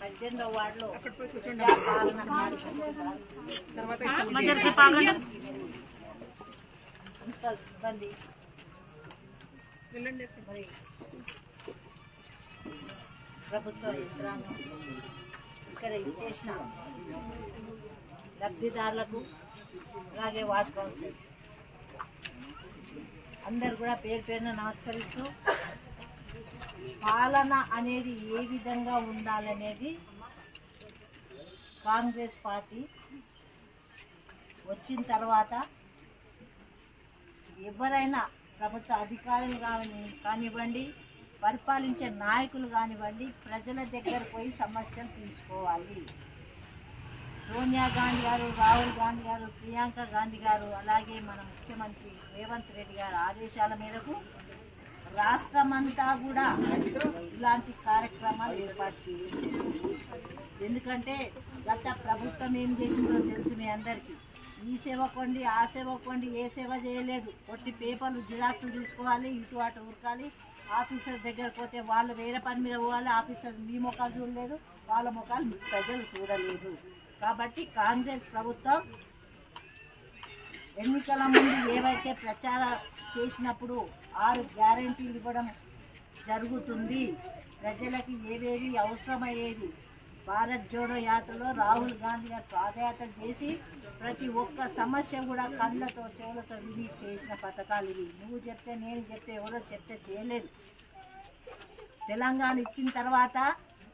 18వ వార్డులో మున్సిపల్ సిబ్బంది మరి ప్రభుత్వ యంత్రాంగం ఇక్కడ ఇచ్చేసిన లబ్ధిదారులకు అలాగే వార్డ్ కౌన్సిల్ అందరు కూడా పేరు పేరున నమస్కరిస్తూ పాలన అనేది ఏ విధంగా ఉండాలనేది కాంగ్రెస్ పార్టీ వచ్చిన తర్వాత ఎవరైనా ప్రభుత్వ అధికారులు కానివ్వండి, పరిపాలించే నాయకులు కానివ్వండి, ప్రజల దగ్గర పోయి సమస్యలు తీసుకోవాలి. సోనియా గాంధీ గారు, రాహుల్ గాంధీ గారు, ప్రియాంక గాంధీ గారు, అలాగే మన ముఖ్యమంత్రి రేవంత్ రెడ్డి గారి ఆదేశాల మేరకు రాష్ట్రమంతా కూడా ఇలాంటి కార్యక్రమాలు ఏర్పాటు చేయించండి. ఎందుకంటే గత ప్రభుత్వం ఏం చేసిందో తెలుసు మీ అందరికీ. ఈ సేవ కొండి, ఆ సేవ కొండి, ఏ సేవ చేయలేదు. కొట్టి పేపర్లు జిరాక్స్లు తీసుకోవాలి, ఇటు అటు ఉరకాలి. ఆఫీసర్ దగ్గర పోతే వాళ్ళు వేరే పని మీద పోవాలి. ఆఫీసర్ మీ ముఖాలు చూడలేదు, వాళ్ళ ముఖాలు ప్రజలు చూడలేదు. కాబట్టి కాంగ్రెస్ ప్రభుత్వం ఎన్నికల ముందు ఏవైతే ప్రచారం చేసినప్పుడు 6 గ్యారెంటీలు ఇవ్వడం జరుగుతుంది. ప్రజలకి ఏవేవి అవసరమయ్యేది భారత్ జోడో యాత్రలో రాహుల్ గాంధీ గారు పాదయాత్ర చేసి ప్రతి ఒక్క సమస్య కూడా కళ్ళతో చెవులతో విని చేసిన పథకాలు ఇవి. నువ్వు చెప్తే నేను చెప్తే ఎవరో చెప్తే చేయలేదు. తెలంగాణ ఇచ్చిన తర్వాత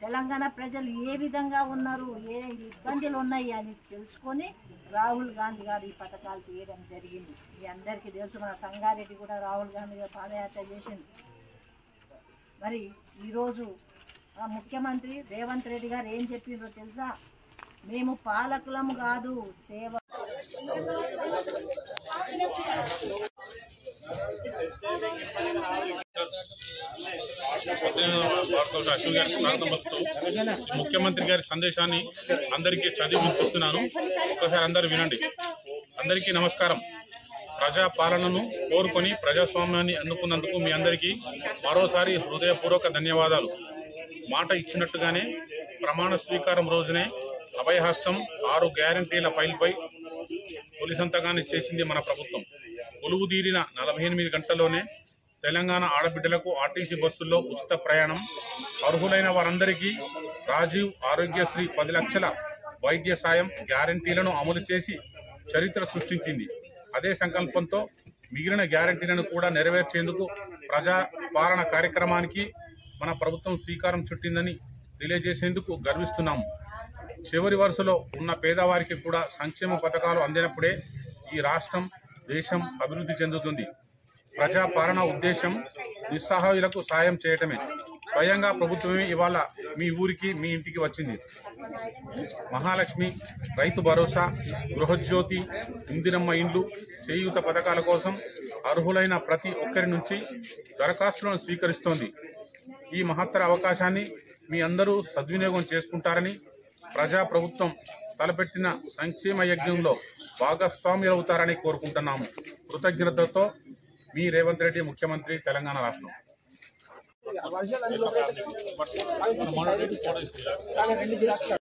తెలంగాణ ప్రజలు ఏ విధంగా ఉన్నారు, ఏ ఇబ్బందులు ఉన్నాయి అని తెలుసుకొని రాహుల్ గాంధీ గారు ఈ పథకాలు తీయడం జరిగింది. మీ అందరికీ తెలుసు. మన సంగారెడ్డి కూడా రాహుల్ గాంధీ గారు పాదయాత్ర చేసింది. మరి ఈరోజు ముఖ్యమంత్రి రేవంత్ రెడ్డి గారు ఏం చెప్పిండ్రో తెలుసా? మేము పాలకులము కాదు, సేవ. ముఖ్యమంత్రి గారి సందేశాన్ని అందరికీ చదివి వినిపిస్తున్నాను. ఒకసారి అందరూ వినండి. అందరికీ నమస్కారం. ప్రజా పాలనను కోరుకొని ప్రజాస్వామ్యాన్ని అందుకున్నందుకు మీ అందరికీ మరోసారి హృదయపూర్వక ధన్యవాదాలు. మాట ఇచ్చినట్టుగానే ప్రమాణ స్వీకారం రోజునే అభయహస్తం 6 గ్యారంటీల ఫైల్పై తొలి సంతకాన్ని చేసింది మన ప్రభుత్వం. కొలువుదీరిన 48 గంటల్లోనే తెలంగాణ ఆడబిడ్డలకు ఆర్టీసీ బస్సుల్లో ఉచిత ప్రయాణం, అర్హులైన వారందరికీ రాజీవ్ ఆరోగ్యశ్రీ 10 లక్షల వైద్య సాయం గ్యారంటీలను అమలు చేసి చరిత్ర సృష్టించింది. అదే సంకల్పంతో మిగిలిన గ్యారంటీలను కూడా నెరవేర్చేందుకు ప్రజా పాలన కార్యక్రమానికి మన ప్రభుత్వం శ్రీకారం చుట్టిందని తెలియజేసేందుకు గర్విస్తున్నాము. చివరి వరుసలో ఉన్న పేదవారికి కూడా సంక్షేమ పథకాలు అందినప్పుడే ఈ రాష్ట్రం, దేశం అభివృద్ధి చెందుతుంది. ప్రజా పాలన ఉద్దేశం నిస్సహాయులకు సాయం చేయటమే. స్వయంగా ప్రభుత్వమే ఇవాళ మీ ఊరికి, మీ ఇంటికి వచ్చింది. మహాలక్ష్మి, రైతు భరోసా, గృహజ్యోతి, ఇందిరమ్మ ఇండ్లు, చేయూత పథకాల కోసం అర్హులైన ప్రతి ఒక్కరి నుంచి దరఖాస్తులను స్వీకరిస్తోంది. ఈ మహత్తర అవకాశాన్ని మీ అందరూ సద్వినియోగం చేసుకుంటారని, ప్రజా ప్రభుత్వం తలపెట్టిన సంక్షేమ యజ్ఞంలో భాగస్వాములవుతారని కోరుకుంటున్నాము. కృతజ్ఞతతో మీ రేవంత్ రెడ్డి, ముఖ్యమంత్రి, తెలంగాణ రాష్ట్రం.